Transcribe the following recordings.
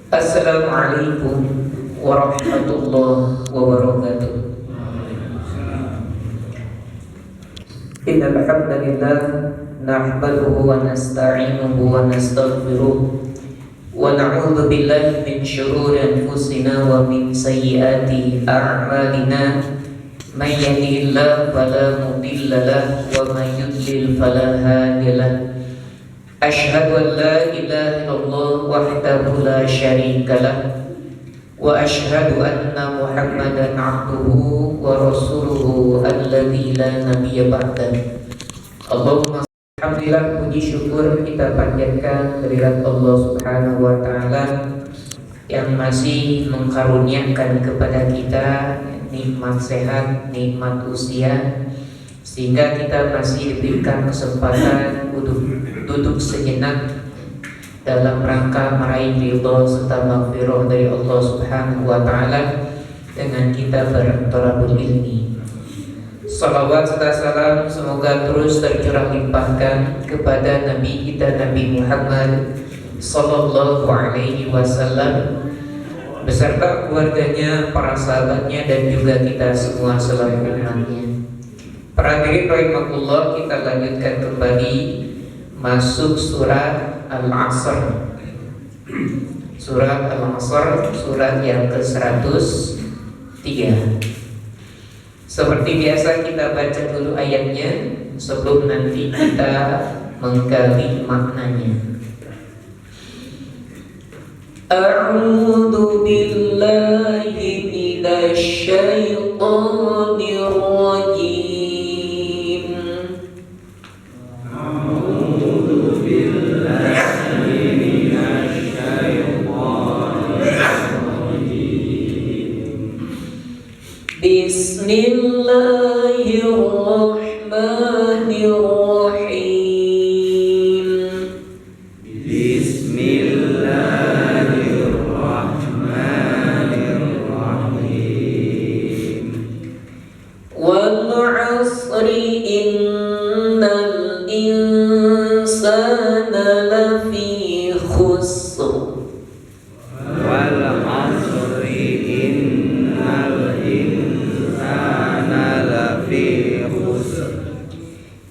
Assalamualaikum warahmatullahi wabarakatuh. Innal hamdalillah nahmaduhu wa nasta'inuhu wa nastaghfiruh wa na'udzu billahi min shururi anfusina wa min sayyiati a'malina. May yahdihillahu fala mudilla lahu wa may yudlil fala hadiya lahu. Asyhadu an la ilaha illallah wahdahu la syarika lah wa asyhadu anna Muhammadan abduhu wa rasuluhu alladzi la nabiyya ba'dah. Allahumma alhamdulillah, puji syukur kita panjatkan kehadirat Allah Subhanahu wa taala yang masih mengkaruniakan kepada kita nikmat sehat, nikmat usia, sehingga kita masih diberikan kesempatan duduk sejenak dalam rangka meraih ridha serta maghfirah dari Allah Subhanahu wa taala dengan kita bertolabul ilmi. Salawat serta salam semoga terus tercurah limpahkan kepada Nabi kita Nabi Muhammad sallallahu alaihi wasallam beserta keluarganya, para sahabatnya, dan juga kita semua selaku umatnya. Para hadirin rahimakumullah, kita lanjutkan kembali masuk surat Al-Asr. Surat Al-Asr, surat yang ke-103. Seperti biasa kita baca dulu ayatnya sebelum nanti kita menggali maknanya. A'udzu billahi minasy syaithanir rajim. Bismillahirrahmanirrahim. Bismillahirrahmanirrahim. Wal 'asri innal insana lafi khusr. Wal 'asri innal insana lafi khusr.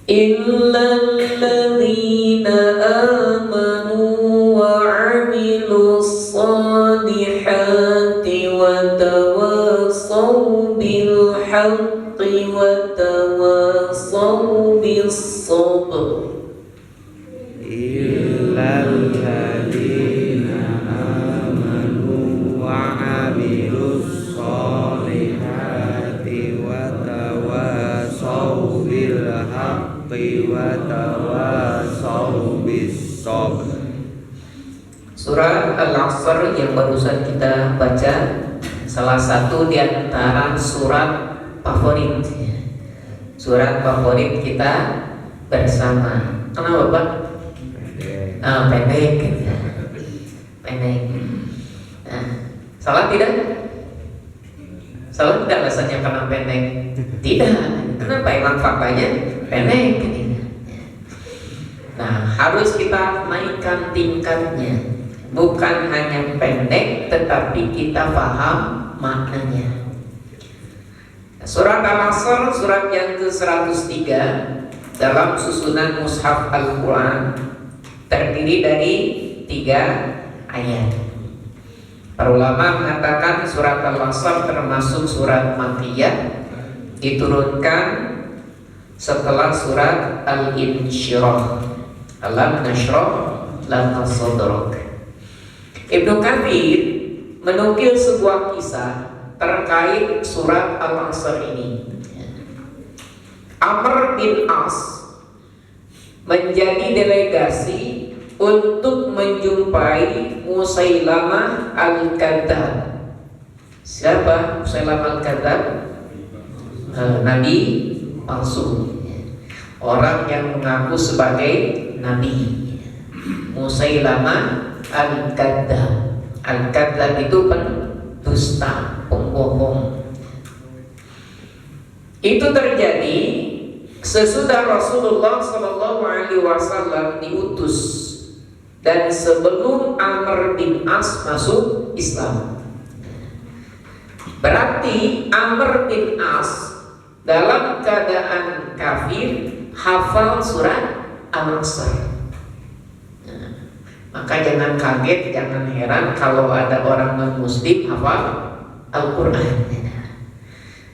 Illal ladzina amanu wa 'amilus solihati wa tawassaw bil haqqi wa tawassaw bis sabr. Illal ladzina amanu wa 'amilus solihati wa tawassaw bil haqqi wa tawassaw bis sabr. Surat Al-Asr yang barusan kita baca salah satu di antara surat favorit. Surat favorit kita bersama. Kenapa, Pak? Pendek. Pendek. Nah, salah tidak? Salah tidak rasanya karena pendek? Tidak. Kenapa? Emang faktanya pendek. Nah, harus kita naikkan tingkatnya. Bukan hanya pendek, tetapi kita paham maknanya. Surat Al-Asr, surat yang ke-103 dalam susunan Mushaf Al-Quran, terdiri dari 3 ayat. Para ulama mengatakan surat Al-Asr termasuk surat Makkiyah, diturunkan setelah surat Al-Insyirah. Alam nashrah laka sadrak. Ibnu Katsir menukil sebuah kisah terkait surat Al-Asr ini. Amr bin As menjadi delegasi untuk menjumpai Musailamah Al-Kadzdzab. Siapa Musailamah Al-Kadzdzab? Nabi palsu, orang yang mengaku sebagai nabi. Musailamah Al-Kadzdzab. Al-Kadzdzab itu pendusta, pembohong. Itu terjadi sesudah Rasulullah SAW diutus dan sebelum Amr bin As masuk Islam. Berarti Amr bin As dalam keadaan kafir hafal surat Al-Asr. Maka jangan kaget, jangan heran kalau ada orang non-muslim hafal Al-Quran.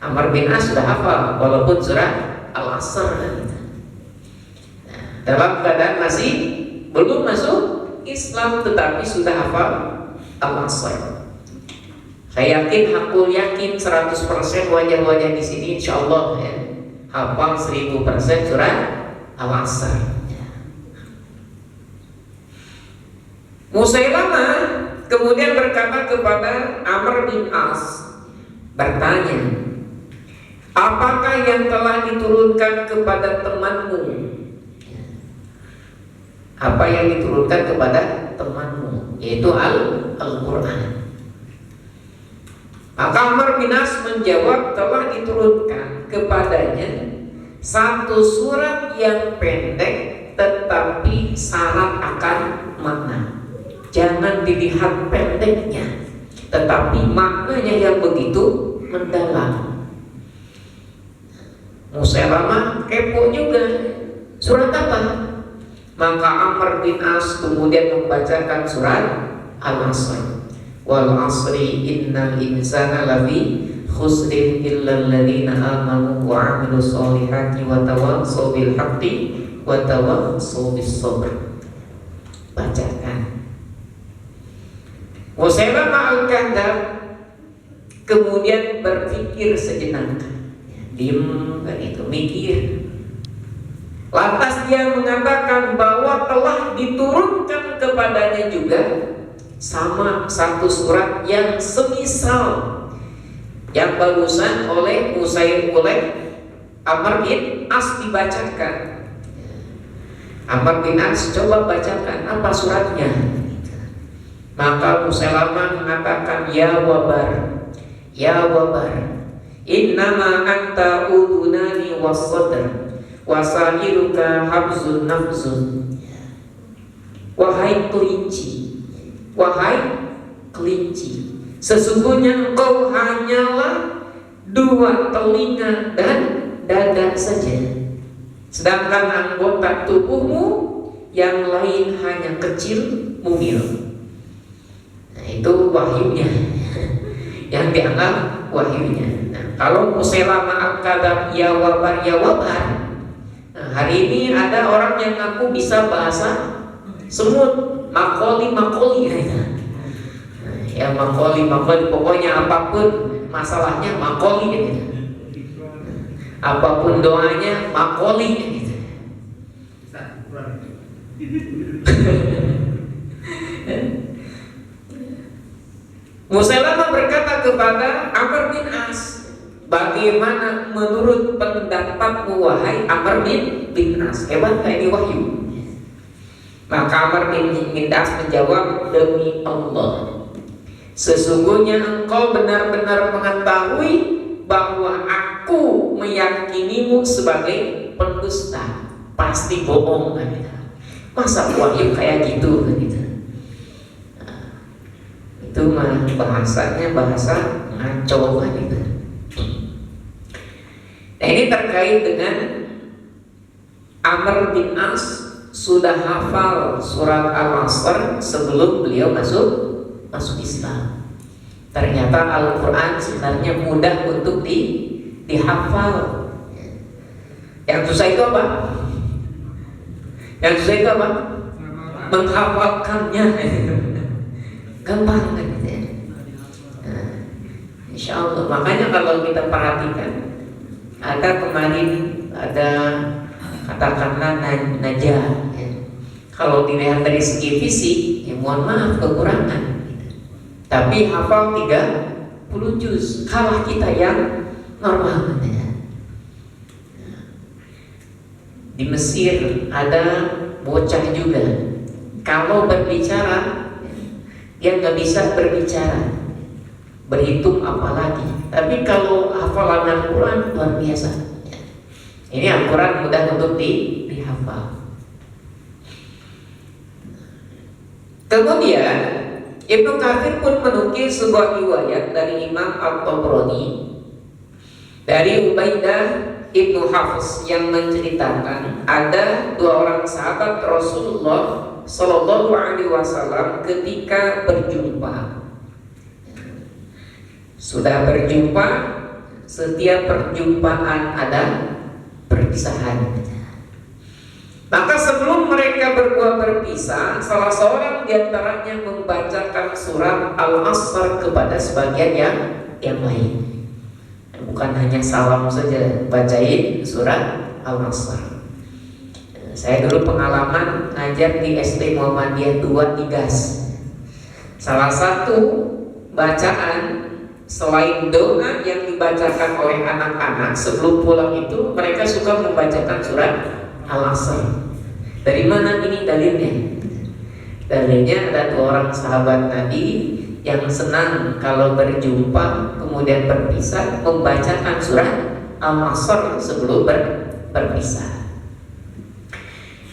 Amr bin As sudah hafal walaupun surat Al-Asr. Dalam keadaan masih belum masuk Islam tetapi sudah hafal Al-Asr. Saya yakin, aku yakin 100% wajah-wajah di sini insyaallah ya, hafal 1000% surat Al-Asr. Musailamah kemudian berkata kepada Amr bin As, bertanya, apakah yang telah diturunkan kepada temanmu? Apa yang diturunkan kepada temanmu, yaitu Al-Quran. Maka Amr bin As menjawab, telah diturunkan kepadanya satu surat yang pendek tetapi syarat akan makna. Jangan dilihat pendeknya, tetapi maknanya yang begitu mendalam. Musailamah kepo juga, surat apa? Maka Amr bin As kemudian membacakan surat Al-Asr. Wal asri innal insana lafi khusrin illa alladziina aamanu wa 'amilus shalihati wa tawassaw bil haqqi wa tawassaw bis sabr. Bacakan. Musailamah al-Kadzdzab kemudian berpikir sejenak, diam kan itu, mikir. Lantas dia mengatakan bahwa telah diturunkan kepadanya juga sama satu surat yang semisal yang barusan oleh Amr bin As dibacakan. Amr bin As coba bacakan apa suratnya. Maka Musailamah mengatakan, ya wabar, innama anta udunani was-sadr wasahiruka habzun nafzun. Wahai kelinci, sesungguhnya engkau hanyalah dua telinga dan dada saja, sedangkan anggota tubuhmu yang lain hanya kecil mungil. Nah, itu wahyunya yang dianggap wahyunya. Nah, kalau Musailamah al-Kadzdzab ya wabar, nah, hari ini ada orang yang ngaku bisa bahasa semut, makoli ya, makoli pokoknya apapun masalahnya makoli gitu. Apapun doanya makoli gitu. Musailamah berkata kepada Amr bin As, bagaimana menurut pendapatmu wahai Amr bin As? Hebat ini wahyu. Maka Amr bin As menjawab, demi Allah, sesungguhnya engkau benar-benar mengetahui bahwa aku meyakinimu sebagai pendusta. Pasti bohong kan gitu. Masa wahyu kayak gitu kan gitu. Itu mah bahasanya bahasa ngaco kan gitu. Nah, ini terkait dengan Amr bin As sudah hafal surat Al-Asr sebelum beliau masuk Islam. Ternyata Al-Quran sebenarnya mudah untuk dihafal. Yang susah itu apa? Menghafalkannya. Gampang kan gitu ya. Nah, insya Allah. Makanya kalau kita perhatikan, ada kemarin ada katakanlah najah ya. Kalau dilihat dari segi fisik ya mohon maaf kekurangan gitu. Tapi hafal 30 juz kalah kita yang normal ya. Di Mesir ada bocah juga, kalau berbicara dia nggak bisa berbicara, berhitung apalagi. Tapi kalau hafalan Al-Quran luar biasa. Ini Al-Quran mudah untuk dihafal. Kemudian Ibnu Katsir pun menukil sebuah riwayat dari Imam At-Tabrani dari Ubaidah Ibnu Hafs yang menceritakan ada dua orang sahabat Rasulullah Shallallahu Alaihi Wasallam ketika berjumpa. Sudah berjumpa, setiap perjumpaan ada perpisahan. Maka sebelum mereka berdua berpisah, salah seorang di antaranya membacakan surat Al-Asr kepada sebagian yang lain. Bukan hanya salam saja, bacain surat Al-Asr. Saya dulu pengalaman ngajar di SD Muhammadiyah 2 di GAS. Salah satu bacaan selain doa yang dibacakan oleh anak-anak sebelum pulang itu, mereka suka membacakan surat Al-Asr. Dari mana ini dalilnya? Dalilnya ada dua orang sahabat Nabi yang senang kalau berjumpa kemudian berpisah membacakan surat Al-Asr sebelum berpisah.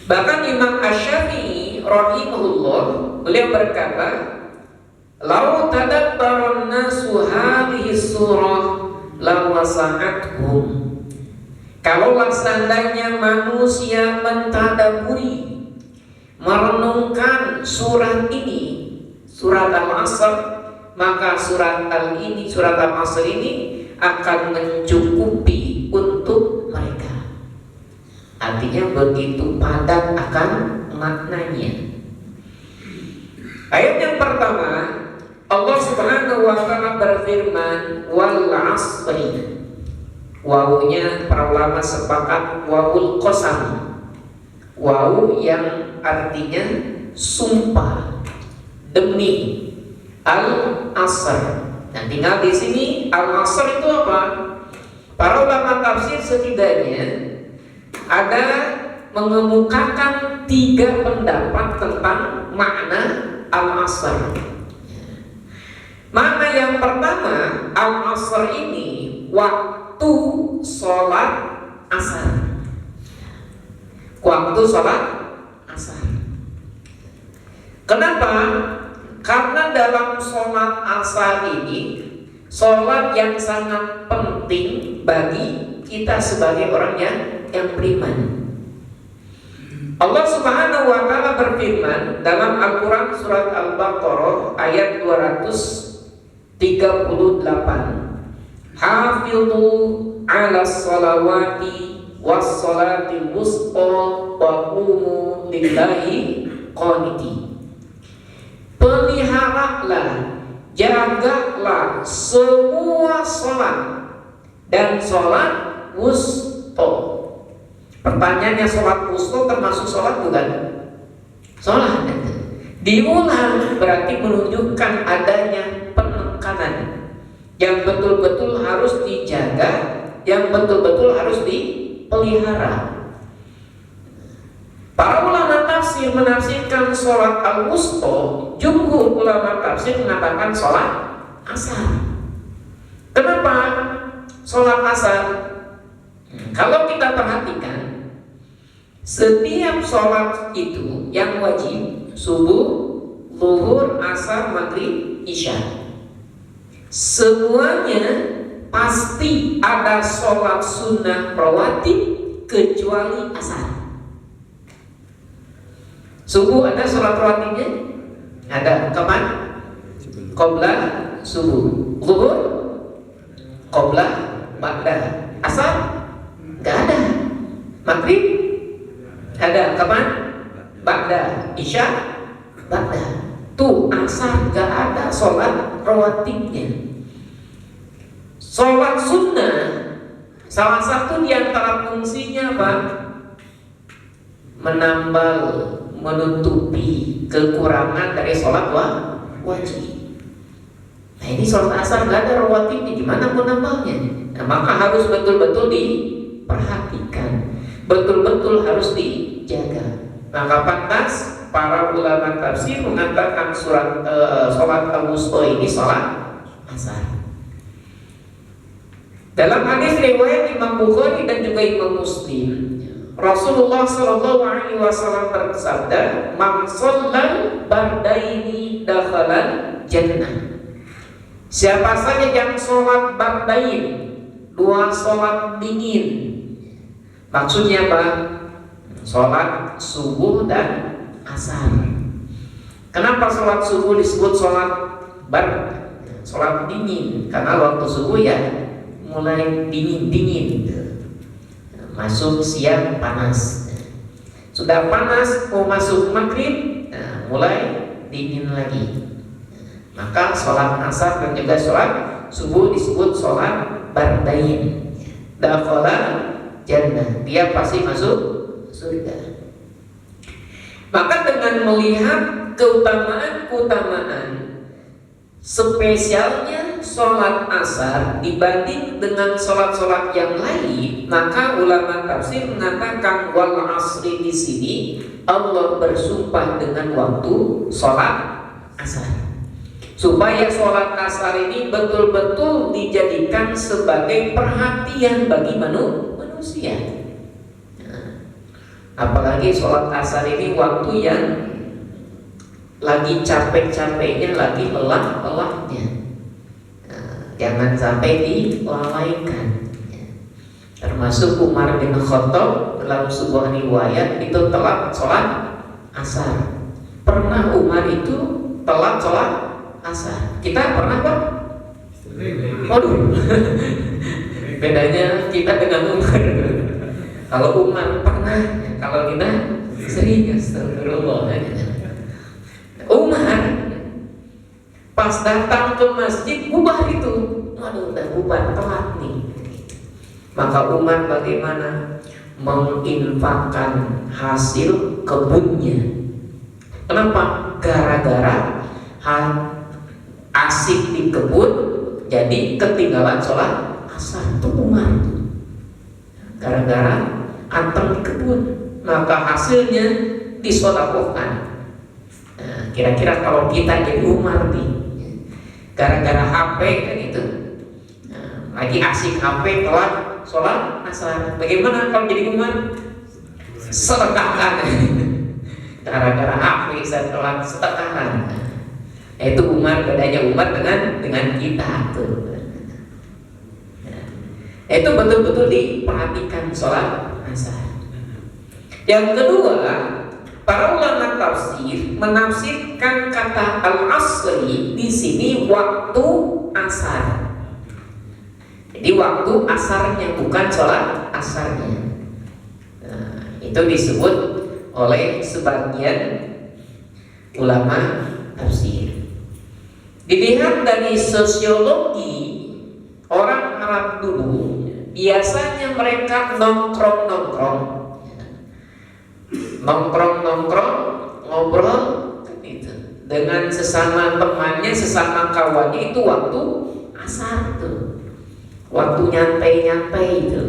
Bahkan Imam Asy-Syafi'i rahimahullah, beliau berkata, "Lau tadabbarun nasu hadhihi surah la wasa'athum." Kalaulah seandainya manusia mentadaburi, merenungkan surat ini, surat Al-Asr, maka surat Al-Asr ini akan mencukupi untuk mereka. Artinya begitu padat akan maknanya. Ayat yang pertama, Allah Subhanahu wa taala berfirman, "Wal 'asri." Wawunya para ulama sepakat wawul qasam. Wawu yang artinya sumpah, demi Al-Asr. Nah, tinggal di sini Al-Asr itu apa? Para ulama tafsir setidaknya ada mengemukakan 3 pendapat tentang makna Al-Asr. Makna yang pertama, Al-Asr ini waktu sholat asar. Waktu sholat asar. Kenapa? Karena dalam sholat asar ini sholat yang sangat penting bagi kita sebagai orang yang beriman. Allah Subhanahu wa taala berfirman dalam Al-Qur'an surat Al-Baqarah ayat 238. Hafidhu 'alas salawati was salatil wusta wa qumu lillahi qanitin. Peliharalah, jagalah semua sholat dan sholat wusta. Pertanyaannya, sholat wusta termasuk sholat bukan? Sholat. Diulang berarti menunjukkan adanya penekanan yang betul-betul harus dijaga, yang betul-betul harus dipelihara. Para ulama tafsir menafsirkan sholat al-wusta, jumhur ulama tafsir mengatakan sholat asar. Kenapa sholat asar? Kalau kita perhatikan, setiap sholat itu yang wajib, subuh, zuhur, asar, maghrib, isya, semuanya pasti ada sholat sunnah rawatib kecuali asar. Subuh ada sholat rawatibnya? Ada. Kapan? Qobla subuh. Zuhur? Qobla ba'da. Asar? Gak ada. Maghrib? Ada. Kapan? Ba'da. Isya? Ba'da. Tuh asar gak ada sholat rawatibnya. Sholat sunnah salah satu di antara fungsinya apa? Menambal, menutupi kekurangan dari sholat wajib. Nah, ini sholat asar gak ada rawatibnya, gimana menambahnya? Nah, maka harus betul-betul diperhatikan, betul-betul harus dijaga. Maka pantas para ulama tafsir mengatakan sholat al-wusta ini sholat asar. Dalam hadis riwayat Imam Bukhari dan juga Imam Muslim, Rasulullah Shallallahu Alaihi Wasallam bersabda, "Man shallal bardaini dakhalal jannah." Siapa saja yang sholat bardain, 2 sholat dingin. Maksudnya apa? Sholat subuh dan asar. Kenapa sholat subuh disebut sholat sholat dingin? Karena waktu subuh ya mulai dingin, masuk siang panas, sudah panas mau masuk maghrib, mulai dingin lagi. Maka sholat asar dan juga sholat subuh disebut sholat bardain. Dakhala jannah, dia pasti masuk surga. Maka dengan melihat keutamaan spesialnya sholat asar dibanding dengan sholat-sholat yang lain, maka ulama tafsir mengatakan wal asri di sini Allah bersumpah dengan waktu sholat asar, supaya sholat asar ini betul-betul dijadikan sebagai perhatian bagi manusia. Apalagi sholat asar ini waktu yang lagi capek-capeknya, lagi lelah-lelahnya. Jangan sampai dilalaikan. Termasuk Umar bin Khattab dalam sebuah riwayat itu telat sholat asar. Pernah Umar itu telat sholat asar. Kita pernah Pak? Waduh. Bedanya kita dengan Umar. Kalau Umar pernah, kalau kita sering. Astagfirullah. Umar pas datang ke masjid bubar itu, waduh udah bubar, telat nih. Maka Umar bagaimana menginfakkan hasil kebunnya? Kenapa? Gara-gara asik di kebun, jadi ketinggalan sholat asar. Itu Umar, gara-gara anteng di kebun, maka hasilnya disedekahkan. Nah, kira-kira kalau kita jadi Umar nih, gara-gara HP kan itu, lagi asik HP telat sholat asar, bagaimana kalau jadi Umar? Sedekahkan. Gara-gara HP saya telat sedekahkan. Itu Umar, bedanya Umar dengan kita tuh. Itu betul-betul diperhatikan sholat asar. Yang kedua, para ulama tafsir menafsirkan kata al-asri di sini waktu asar. Jadi waktu asarnya, bukan sholat asarnya. Nah, itu disebut oleh sebagian ulama tafsir. Dilihat dari sosiologi orang Arab dulu, biasanya mereka nongkrong, ngobrol gitu dengan sesama temannya, sesama kawannya, itu waktu asar tuh, waktu nyantai itu.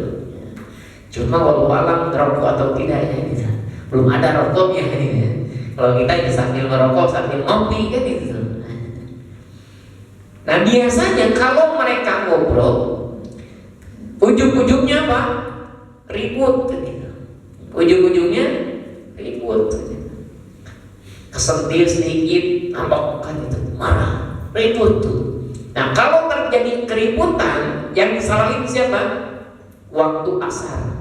Cuma walau alam ngerokok atau tidak ya, gitu. Belum ada rokoknya ya. Kalau kita ya sambil ngerokok sambil ngopi kan gitu. Nah biasanya kalau mereka ngobrol, ujung-ujungnya apa? Ribut gitu. Ujung-ujungnya ribut, kesentil sedikit, ambak-ambakan itu, marah, ribut tuh. Nah kalau terjadi keributan, yang disalahin siapa? Waktu asar.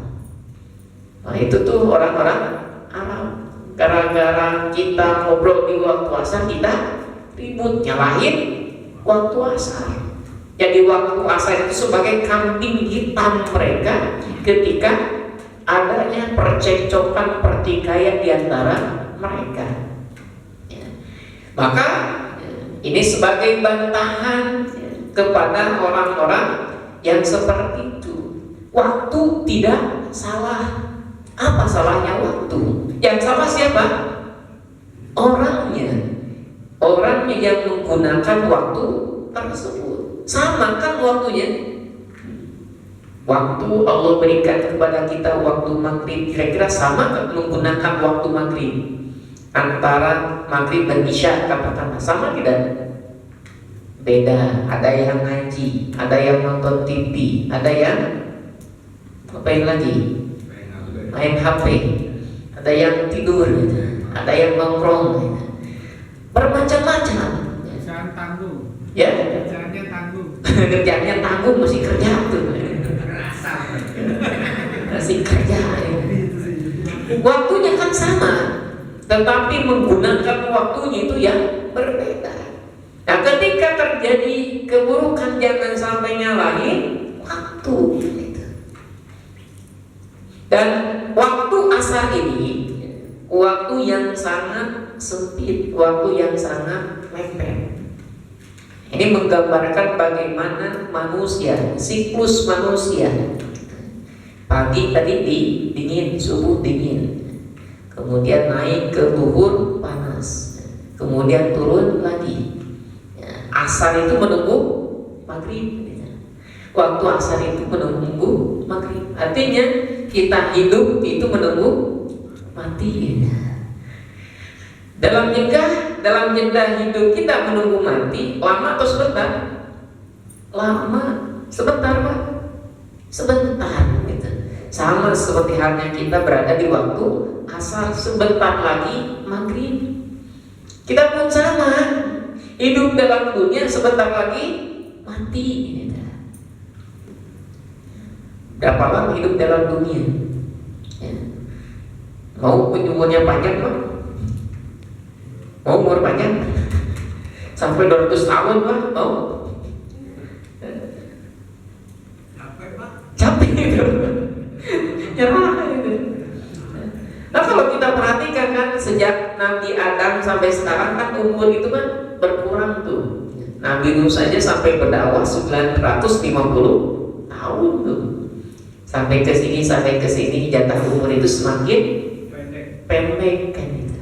Nah itu tuh orang-orang Arab, gara-gara kita ngobrol di waktu asar, kita ribut, nyalahin waktu asar. Jadi waktu asar itu sebagai kambing hitam mereka ketika adanya percekcokan, pertikaian di antara mereka. Maka ini sebagai bantahan kepada orang-orang yang seperti itu. Waktu tidak salah. Apa salahnya waktu? Yang salah siapa? Orangnya. Orangnya yang menggunakan waktu tersebut. Sama kan waktunya? Waktu Allah berikan kepada kita waktu maghrib, kira-kira sama kan menggunakan waktu maghrib? Antara maghrib dan isya katakanlah, sama tidak? Beda. Ada yang ngaji, ada yang nonton TV, ada yang ngapain lagi? main HP, ada yang tidur, ada yang nongkrong, bermacam-macam. Kerjaan tanggung. Ya, Kerjaannya tanggung. kerjanya tanggung, masih kerja tuh, masih kerja. Waktunya kan sama, tetapi menggunakan waktunya itu yang berbeda. Nah, ketika terjadi keburukan jangan sampai nyalahin waktu. Dan waktu asar ini waktu yang sangat sempit, waktu yang sangat mepet. Ini menggambarkan bagaimana manusia, siklus manusia. Pagi tadi dingin, subuh dingin, kemudian naik ke zuhur panas, kemudian turun lagi. Asar itu menunggu maghrib. Waktu asar itu menunggu maghrib. Artinya kita hidup itu menunggu mati. Dalam jeda hidup kita menunggu mati, lama atau sebentar? Lama, sebentar Pak. Sebentar gitu. Sama seperti halnya kita berada di waktu asar, sebentar lagi maghrib. Kita pun sama, hidup dalam dunia sebentar lagi mati gitu. Berapa lama hidup dalam dunia? Ya. Mau umurnya panjang Pak? Mau umur panjang? Sampai 200 tahun Pak? Mau? Capek Pak. Capek itu. Nyerah itu. Nah kalau kita perhatikan kan sejak Nabi Adam sampai sekarang kan umur itu kan berkurang tuh. Nabi Nuh saja sampai berdakwah 950 tahun tuh. Sampai ke sini jatah umur itu semakin pendek kan itu.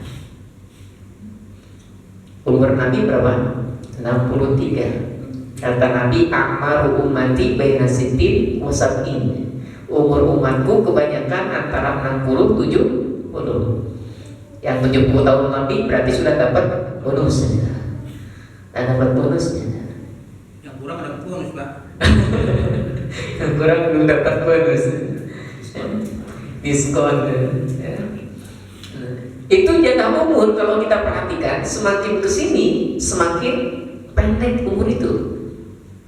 Umur Nabi berapa? 63. Kata Nabi, "A'maru ummati baina sittin wa sab'in." Umur umatku kebanyakan antara 60 70. Yang 70 tahun Nabi berarti sudah dapat bonus. Dan dapat bonusnya. Yang kurang ada bonus Pak. Yang kurang belum dapat bonus. Diskon. Ya. Itu jatah umur kalau kita perhatikan semakin kesini semakin pendek umur itu.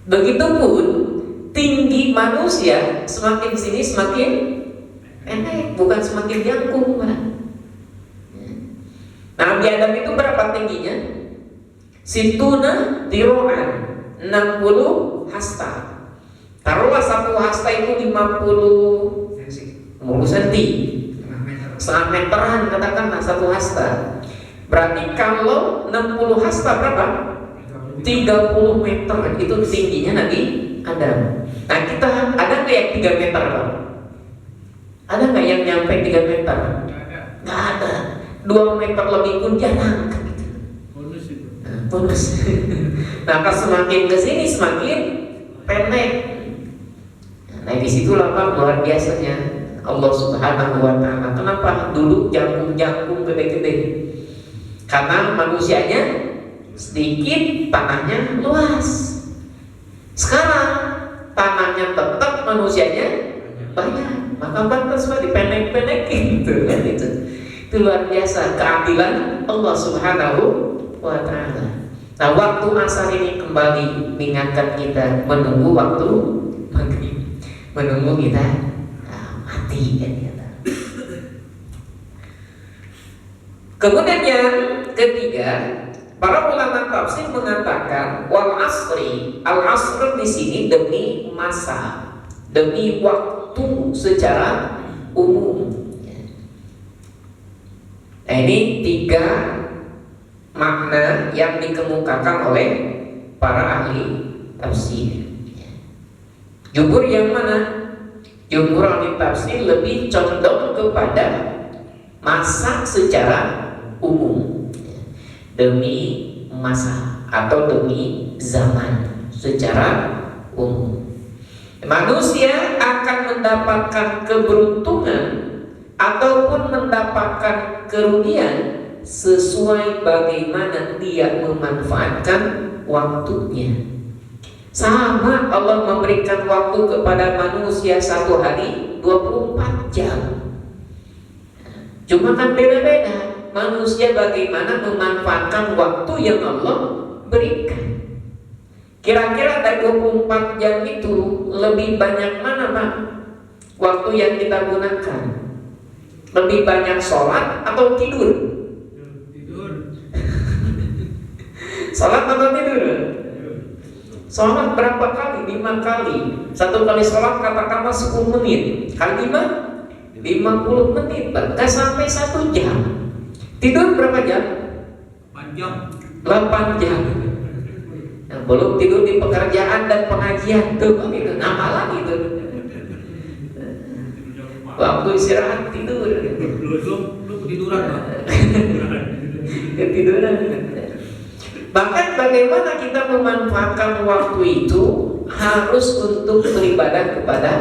Begitupun tinggi manusia semakin sini semakin pendek, bukan semakin jangkung. Nabi Adam itu berapa tingginya? Situna diro'an 60 hasta. Taruhlah satu hasta itu 50 cm, setengah meteran katakanlah satu hasta. Berarti kalau 60 hasta berapa? 30 meter itu tingginya Nabi Adam. Nah kita ada nggak yang 3 meter Pak? Ada nggak yang nyampe 3 meter? Nggak ada. 2 meter lebih pun jarang. Bonus itu. Bonus. Nah kalau semakin kesini semakin pendek. Nah disitulah Pak luar biasanya Allah Subhanahu wa Ta'ala. Kenapa dulu jangkung gede-gede? Karena manusianya sedikit, tanahnya luas. Sekarang tanahnya tetap, manusianya banyak, maka pantas Pak dipendek-pendekin gitu kan itu. Itu luar biasa keadilan Allah Subhanahu wa Ta'ala. Nah waktu asar ini kembali mengingatkan kita menunggu waktu maghrib, menunggu kita mati kan kita. Kemudian yang ketiga, para ulama tafsir mengatakan wal asri, al asr di sini demi masa, demi waktu secara umum. Nah, ini 3 makna yang dikemukakan oleh para ahli tafsir. Jumhur yang mana? Jumhur ahli tafsir lebih condong kepada masa secara umum, demi masa atau demi zaman secara umum. Manusia akan mendapatkan keberuntungan ataupun mendapatkan kerugian sesuai bagaimana dia memanfaatkan waktunya. Sama Allah memberikan waktu kepada manusia 1 hari 24 jam. Cuma kan beda-beda manusia bagaimana memanfaatkan waktu yang Allah berikan. Kira-kira dari 24 jam itu lebih banyak mana Pak waktu yang kita gunakan? Lebih banyak sholat atau tidur? Tidur. Sholat atau tidur? Sholat berapa kali? 5 kali. Satu kali sholat katakanlah 10 menit. Kali 5? 50 menit, Gak sampai 1 jam. Tidur berapa jam? 8 jam. 8 jam. Nah, belum tidur di pekerjaan dan pengajian tuh, itu nama lagi tuh. Waktu istirahat tidur. Lu ketiduran Pak. Ketiduran. Bahkan bagaimana kita memanfaatkan waktu itu harus untuk beribadah kepada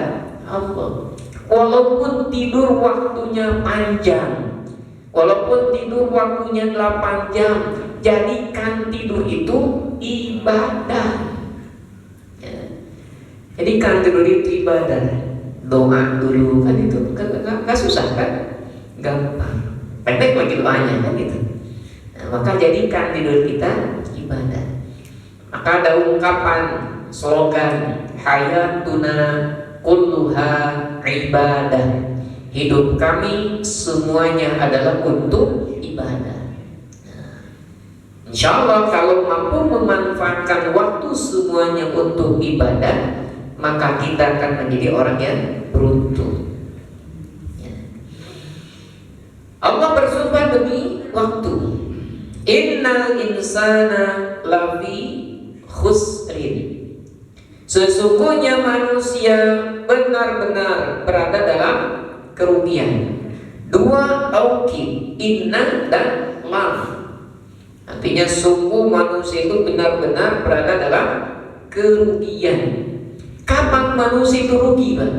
Allah. Walaupun tidur waktunya panjang, walaupun tidur waktunya 8 jam, jadikan tidur itu ibadah. Ya. Jadikan tidur itu ibadah. Doa dulu kan itu, gak susah kan? Gampang. Pendek lagi doanya kan gitu. Nah, maka jadikan tidur kita ibadah. Maka ada ungkapan slogan hayatuna kulluha ibadah. Hidup kami semuanya adalah untuk ibadah. Insya Allah kalau mampu memanfaatkan waktu semuanya untuk ibadah, maka kita akan menjadi orang yang beruntung. Allah bersumpah demi waktu. Innal insana lafi khusrin. Sesungguhnya manusia benar-benar berada dalam kerugian. 2 taukid, inna dan lam. Artinya sungguh manusia itu benar-benar berada dalam kerugian. Kapan manusia itu rugi, Pak?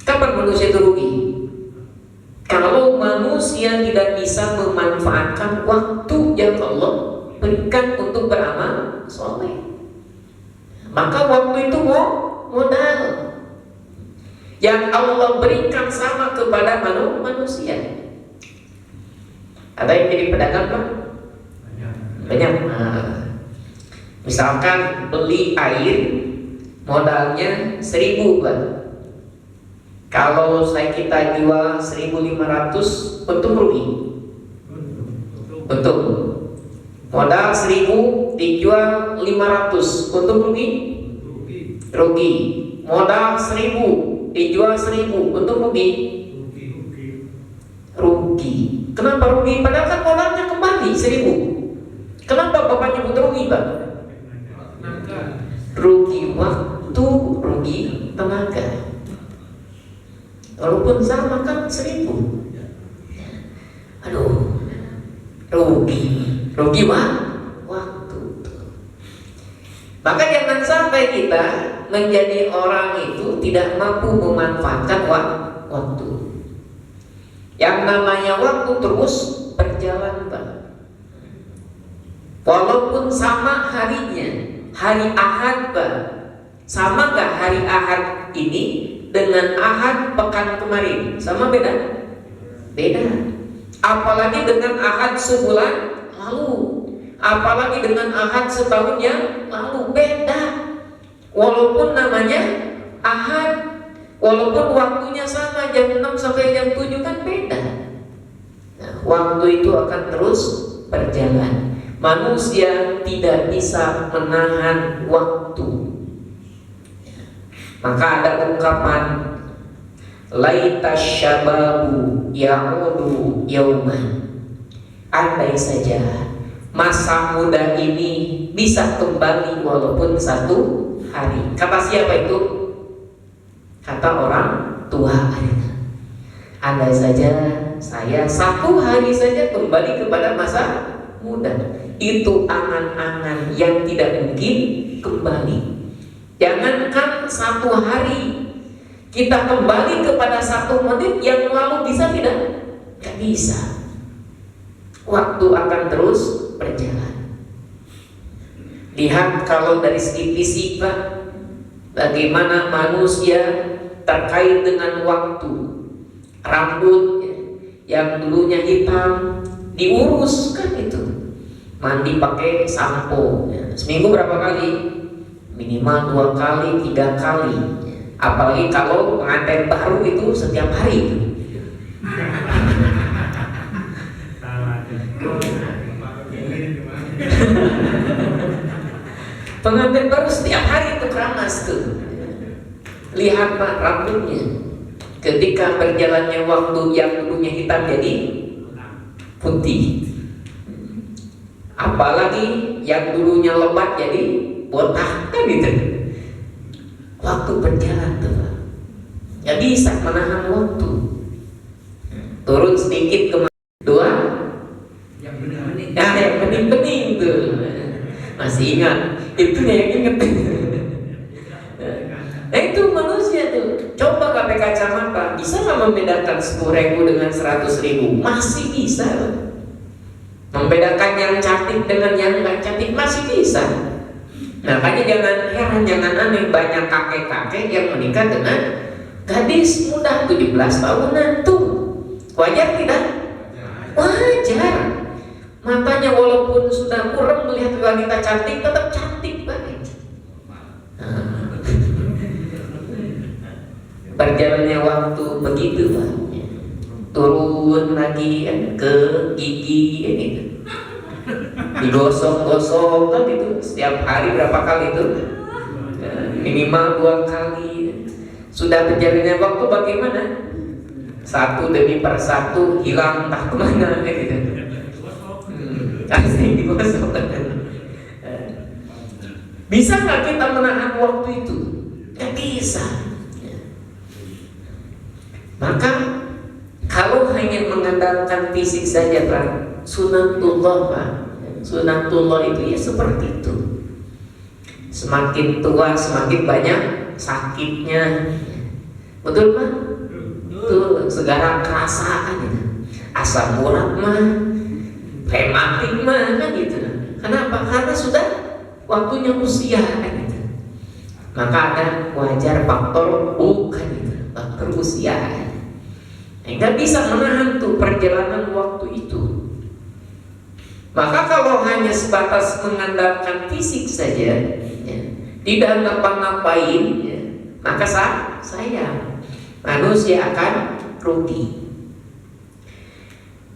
Kapan manusia itu rugi? Kalau manusia tidak bisa memanfaatkan waktu yang Allah berikan untuk beramal soleh. Maka waktu itu modal yang Allah berikan sama kepada manusia. Ada yang jadi pedagang Pak? Banyak. Nah, misalkan beli air modalnya 1.000 Pak. Kalau kita jual 1.500 untung rugi? Untung. Modal 1.000 dijual 500 untung rugi? Rugi. Modal 1.000 dijual 1.000 untung rugi? Rugi. Kenapa rugi? Padahal kan modalnya kembali 1.000. Kenapa Bapak nyebut rugi Pak? Rugi waktu, rugi tenaga. Walaupun sama kan 1.000. Aduh, rugi waktu. Maka jangan sampai kita menjadi orang itu tidak mampu memanfaatkan waktu. Yang namanya waktu terus berjalan Pak. Walaupun sama harinya, hari Ahad Pak. Sama gak hari Ahad ini dengan Ahad pekan kemarin? Sama beda? Beda. Apalagi dengan Ahad sebulan lalu, apalagi dengan Ahad setahun yang lalu, beda. Walaupun namanya Ahad, walaupun waktunya sama jam 6 sampai jam 7 kan beda. Nah, waktu itu akan terus berjalan. Manusia tidak bisa menahan waktu. Maka ada ungkapan laita syababu ya'udu yauman. Andai saja masa muda ini bisa kembali walaupun 1 hari. Kata siapa itu? Kata orang tua. Andai saja saya 1 hari saja kembali kepada masa muda. Itu angan-angan yang tidak mungkin kembali. Jangankan 1 hari, kita kembali kepada 1 menit yang lalu bisa tidak? Gak bisa. Waktu akan terus berjalan. Lihat kalau dari segi fisik Pak, bagaimana manusia terkait dengan waktu. Rambut yang dulunya hitam diurus kan itu, mandi pakai sampo. Seminggu berapa kali? Minimal 2 kali, 3 kali. Apalagi kalau pengantin baru itu setiap hari. Pengantin baru setiap hari itu keramas tuh. Lihat Pak rambutnya. Ketika berjalannya waktu yang dulunya hitam jadi putih. Apalagi yang dulunya lebat jadi botak kan gitu. Waktu berjalan tuh Pak. Gak bisa menahan waktu. Turun sedikit ke dua. Yang benar-benar. Nah, yang bening-bening tuh. Masih ingat. Itu yang inget. Nah itu manusia tuh. Coba pakai kacamata, bisa nggak membedakan 10.000 dengan 100.000? Masih bisa. Membedakan yang cantik dengan yang nggak cantik masih bisa. Nah, makanya jangan heran, jangan aneh banyak kakek-kakek yang menikah dengan gadis muda 17 tahunan tuh. Wajar tidak? Wajar. Matanya walaupun sudah kurang melihat wanita cantik, tetap cantik banget. Berjalannya waktu begitu Pak. Turun lagi ke gigi ini, digosok-gosok kan itu setiap hari berapa kali itu? Minimal 2 kali. Sudah berjalannya waktu bagaimana? Satu demi persatu hilang entah kemana gitu. Kasih digosok. Bisa nggak kita menahan waktu itu? Nggak bisa. Maka kalau hanya mengandalkan fisik saja Pak, sunatullah Pak. Sunatullah itu ya seperti itu. Semakin tua semakin banyak sakitnya. Betul Pak? Tuh segala kerasaan itu. Asam urat mah, rematik mah kan gitu. Kenapa? Karena sudah waktunya usia kan gitu. Maka ada wajar faktor bukan gitu, faktor usia. Nggak bisa menahan tuh perjalanan waktu itu. Maka kalau hanya sebatas mengandalkan fisik saja, ya, tidak ngapa-ngapain, ya, maka sayang manusia akan rugi.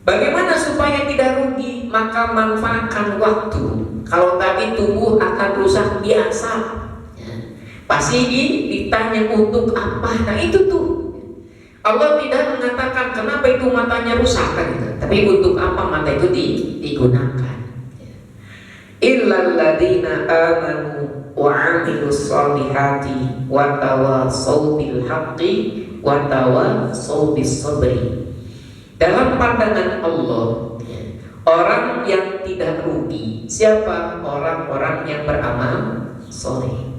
Bagaimana supaya tidak rugi? Maka manfaatkan waktu. Kalau tadi tubuh akan rusak biasa, ya, pasti ditanya untuk apa? Nah itu tuh. Allah tidak mengatakan kenapa itu matanya rusak kan gitu. Tapi untuk apa mata itu digunakan? Illal ladzina amanu wa 'amilus sholihati wa tawassaw bil haqqi wa tawassaw bis sabri. Dalam pandangan Allah, orang yang tidak rugi siapa? Orang-orang yang beramal soleh.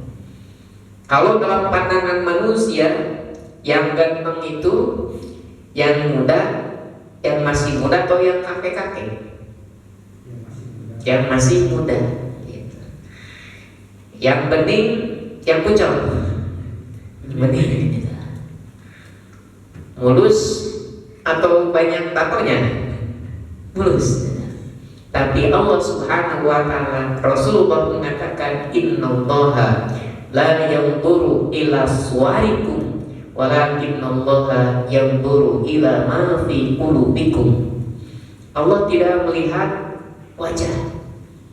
Kalau dalam pandangan manusia, yang ganteng itu yang muda, yang masih muda atau yang kakek-kakek? Yang masih muda. Yang bening, yang pucang. Bening. Mulus atau banyak tatonya? Mulus. Tapi Allah Subhanahu wa taala, Rasulullah mengatakan innallaha la yanzuru ila suwarikum walakinnallaha yanzuru ila ma fi qulubikum. Allah tidak melihat wajah,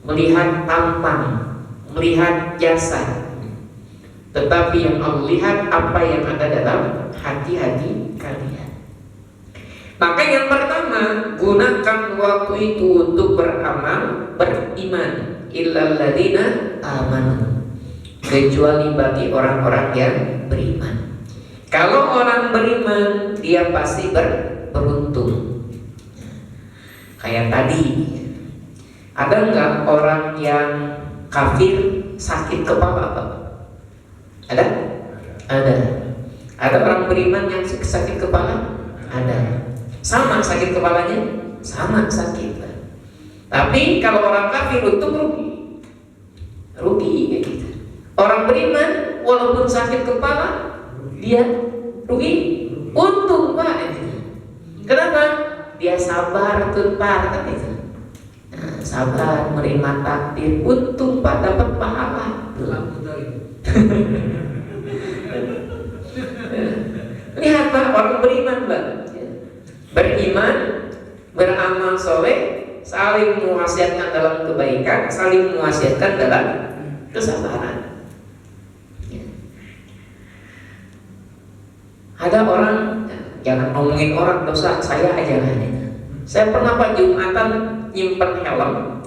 melihat tampang, melihat jasad, tetapi yang Allah lihat apa yang ada dalam hati-hati kalian. Maka yang pertama, gunakan waktu itu untuk beramal, beriman. Illal ladzina amanu, kecuali bagi orang-orang yang beriman. Kalau orang beriman, dia pasti beruntung. Kayak tadi, ada nggak orang yang kafir sakit kepala Pak? Ada? Ada. Ada orang beriman yang sakit kepala? Ada. Sama sakit kepalanya? Sama sakit. Tapi kalau orang kafir untung rugi gitu. Orang beriman walaupun sakit kepala dia rugi, untung Pak. Kenapa? dia sabar tuh Pak, kan itu. Nah, sabar menerima takdir, untung Pak dapat pahala. Lihat Pak, orang beriman Pak, beriman, beramal soleh, saling mewasiatkan dalam kebaikan, saling mewasiatkan dalam kesabaran. Ada orang, jangan ngomongin orang dosa, saya aja lah. Saya pernah Pak Jumatan nyimpen helm,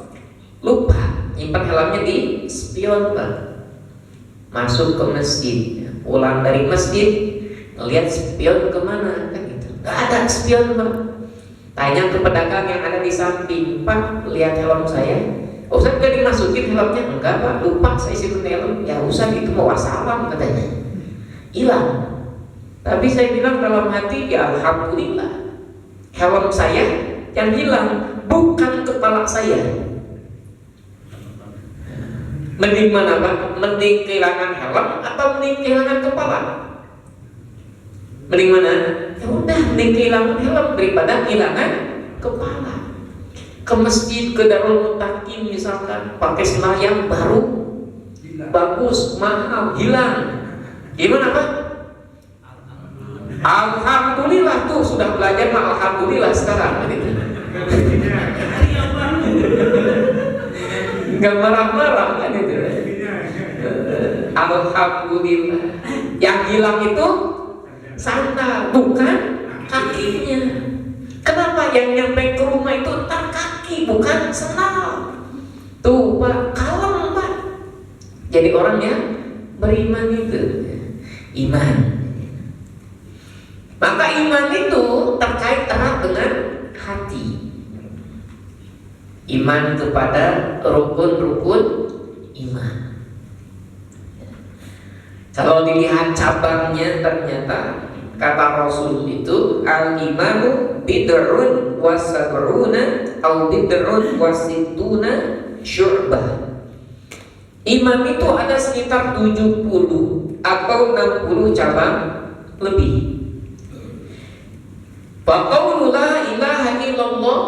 lupa nyimpen helmnya di spion Pak. Masuk ke masjid, pulang dari masjid, ngelihat spion kemana kan gitu. Gak ada spion Pak. Tanya ke pedagang yang ada di samping, Pak lihat helm saya. Oh, Ustaz gak dimasukin helmnya? Enggak Pak, lupa saya simpen helm. Ya Ustaz itu mau wassalam katanya, hilang. Tapi saya bilang dalam hati, ya alhamdulillah, helm saya yang hilang, bukan kepala saya. Mending mana Pak? Mending kehilangan helm atau mending kehilangan kepala? Mending mana? Ya udah, mending kehilangan helm daripada kehilangan kepala. Ke masjid, ke Darul Mutakin misalkan, pakai selayang baru, bagus, mahal, hilang. Gimana Pak? Alhamdulillah tuh sudah belajar mah alhamdulillah sekarang gitu. Nggak marah-marah kan itu. Alhamdulillah. Yang hilang itu sandal, bukan kakinya. Kenapa yang nyampe ke rumah itu entar kaki, bukan sandal? Tuh Pak, kalem Pak. Jadi orang yang beriman itu iman. Maka iman itu terkait erat dengan hati. Iman kepada rukun-rukun iman. Kalau dilihat cabangnya, ternyata kata Rasul itu al-imanu bid'un wa sabruna au bid'un wa sittuna syu'bah. Iman itu ada sekitar 70 atau 60 cabang lebih. Wa qawlu la ilaha illallah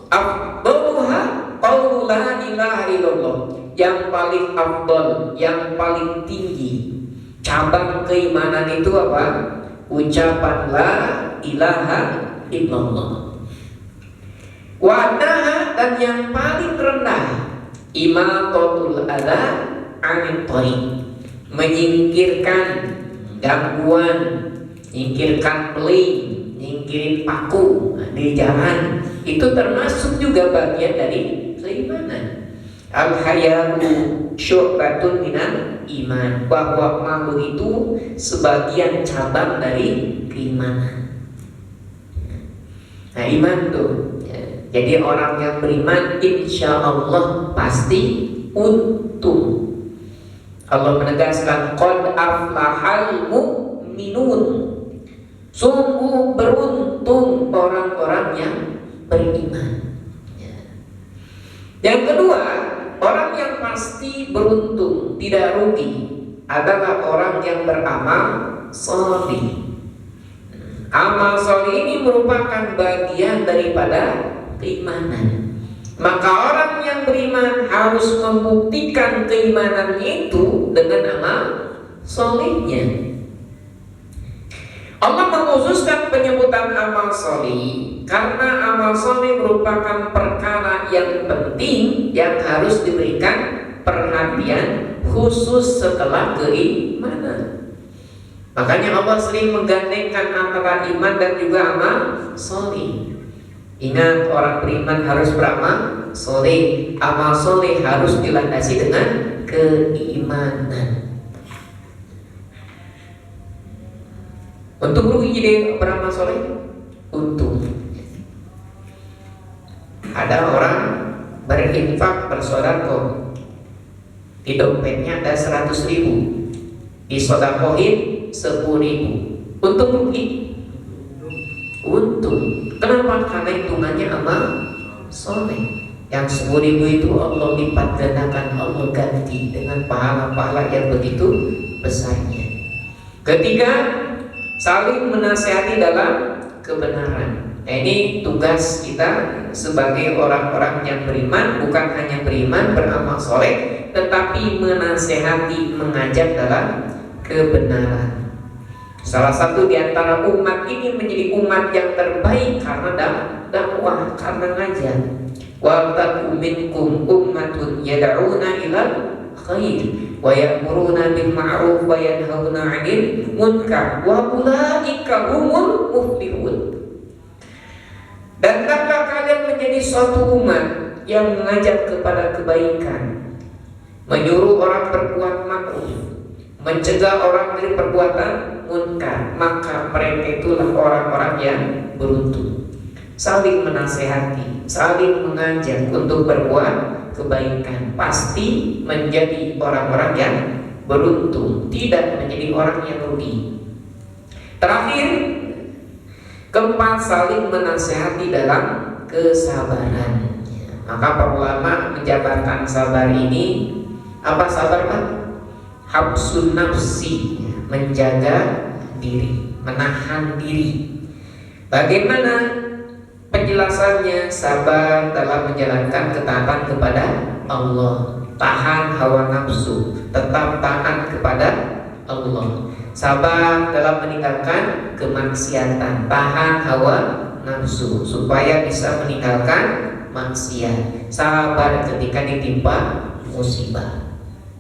afdaluha qawlu la ilaha illallah. Yang paling afdal, yang paling tinggi cabang keimanan itu apa? Ucapan la ilaha illallah. Wadaha, dan yang paling rendah imatatul adza anit thariq, menyingkirkan gangguan, menyingkirkan peling, nyingkirin paku di jalan, itu termasuk juga bagian dari keimanan. Al-haya'u syu'batun minal iman, bahwa malu itu sebagian cabang dari keimanan. Nah, iman tuh ya. Jadi orang yang beriman insya Allah pasti untung. Allah menegaskan qad aflahal mu'minun, sungguh beruntung orang-orang yang beriman. Yang kedua, orang yang pasti beruntung, tidak rugi, adalah orang yang beramal sholih. Amal sholih ini merupakan bagian daripada keimanan. Maka orang yang beriman harus membuktikan keimanannya itu dengan amal sholihnya. Allah mengkhususkan penyebutan amal sholih karena amal sholih merupakan perkara yang penting yang harus diberikan perhatian khusus setelah keimanan. Makanya Allah sering menggandengkan antara iman dan juga amal sholih. Ingat, orang beriman harus beramal sholih. Amal sholih harus dilandasi dengan keimanan. Untuk rugi jadi beramal soleh, untung. Ada orang berinfak, bersedekah, di dompetnya ada 100.000, disedekahin 10.000, untung rugi? Untung. Kenapa? Karena hitungannya amal soleh. Yang 10.000 itu Allah lipat gandakan, Allah ganti dengan pahala-pahala yang begitu besarnya. Ketiga, saling menasihati dalam kebenaran. Nah, ini tugas kita sebagai orang-orang yang beriman, bukan hanya beriman, beramal soleh, tetapi menasehati, mengajak dalam kebenaran. Salah satu di antara umat ini menjadi umat yang terbaik karena dakwah, karena ngajar. Wa takum minkum ummatun yad'una ilal khair wa ya'muruna bil ma'ruf wa yanhauna 'anil munkar wa ulaika humul muflihun. Dan hendaklah kalian menjadi suatu umat yang mengajak kepada kebaikan, menyuruh orang berbuat makruf, mencegah orang dari perbuatan munkar, maka mereka itulah orang-orang yang beruntung. Saling menasehati, saling mengajak untuk berbuat kebaikan, pasti menjadi orang-orang yang beruntung, tidak menjadi orang yang rugi. Terakhir, keempat, saling menasehati dalam kesabaran. Maka para ulama menjabarkan sabar ini, apa sabar Pak? Habsun nafsi, menjaga diri, menahan diri. Bagaimana penjelasannya? Sabar dalam menjalankan ketaatan kepada Allah, tahan hawa nafsu, tetap taat kepada Allah. Sabar dalam meninggalkan kemaksiatan, tahan hawa nafsu supaya bisa meninggalkan maksiat. Sabar ketika ditimpa musibah.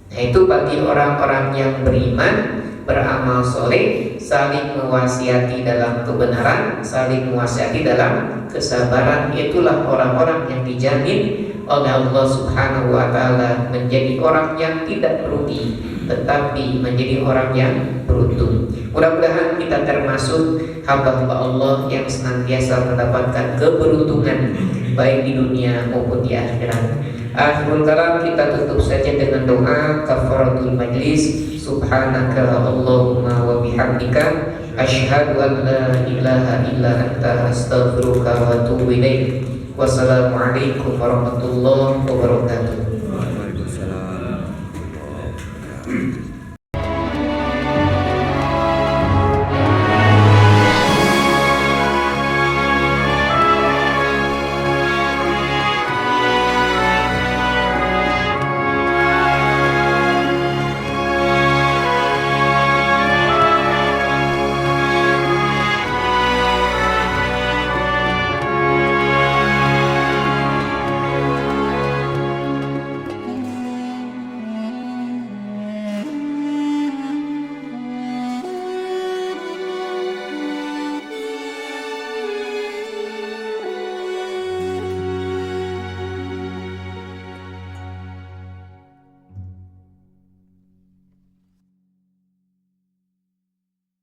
Nah, itu bagi orang-orang yang beriman, beramal soleh, saling mewasiati dalam kebenaran, saling mewasiati dalam kesabaran. Itulah orang-orang yang dijamin oleh Allah Subhanahu wa Ta'ala menjadi orang yang tidak merugi, tetapi menjadi orang yang beruntung. Mudah-mudahan kita termasuk hamba-hamba Allah yang senantiasa mendapatkan keberuntungan baik di dunia maupun di akhirat. Akhirul kalam, kita tutup saja dengan doa kafaratul majlis. Subhanaka Allahumma wa bihamdika asyhadu an la ilaha illa anta astaghfiruka wa atubu ilaik. Wassalamualaikum warahmatullahi wabarakatuh. Waalaikumsalam.